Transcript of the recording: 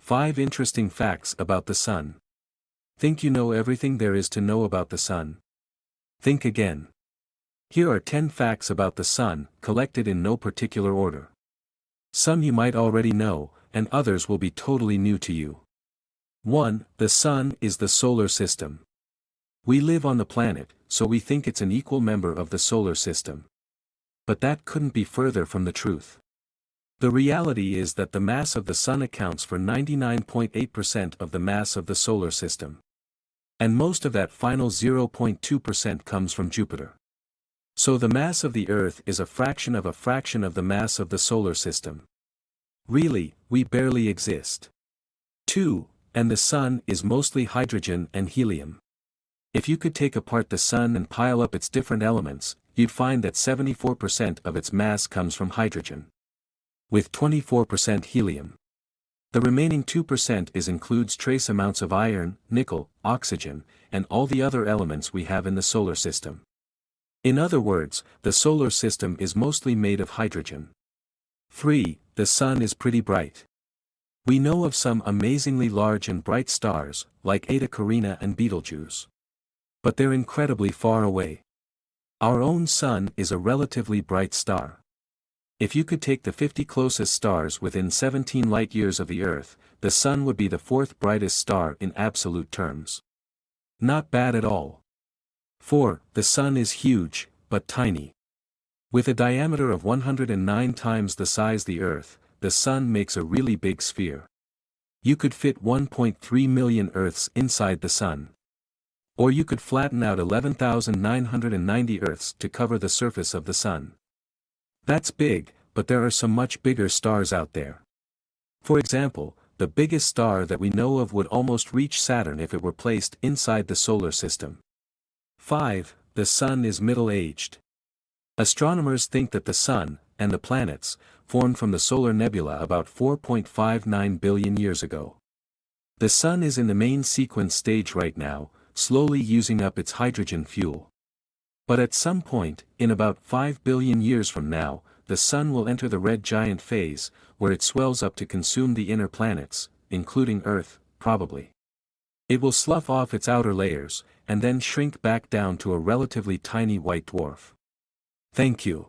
5 interesting facts about the Sun. Think you know everything there is to know about the Sun? Think again. Here are 10 facts about the Sun, collected in no particular order. Some you might already know, and others will be totally new to you. 1. The Sun is the solar system. We live on the planet, so we think it's an equal member of the solar system. But that couldn't be further from the truth. The reality is that the mass of the Sun accounts for 99.8% of the mass of the solar system. And most of that final 0.2% comes from Jupiter. So the mass of the Earth is a fraction of the mass of the solar system. Really, we barely exist. 2. And the Sun is mostly hydrogen and helium. If you could take apart the Sun and pile up its different elements, you'd find that 74% of its mass comes from hydrogen, with 24% helium. The remaining 2% includes trace amounts of iron, nickel, oxygen, and all the other elements we have in the solar system. In other words, the solar system is mostly made of hydrogen. 3. The Sun is pretty bright. We know of some amazingly large and bright stars, like Eta Carinae and Betelgeuse. But they're incredibly far away. Our own Sun is a relatively bright star. If you could take the 50 closest stars within 17 light-years of the Earth, the Sun would be the 4th brightest star in absolute terms. Not bad at all. 4. The Sun is huge, but tiny. With a diameter of 109 times the size of the Earth, the Sun makes a really big sphere. You could fit 1.3 million Earths inside the Sun. Or you could flatten out 11,990 Earths to cover the surface of the Sun. That's big, but there are some much bigger stars out there. For example, the biggest star that we know of would almost reach Saturn if it were placed inside the solar system. 5. The Sun is middle-aged. Astronomers think that the Sun, and the planets, formed from the solar nebula about 4.59 billion years ago. The Sun is in the main sequence stage right now, slowly using up its hydrogen fuel. But at some point, in about 5 billion years from now, the Sun will enter the red giant phase, where it swells up to consume the inner planets, including Earth, probably. It will slough off its outer layers, and then shrink back down to a relatively tiny white dwarf. Thank you.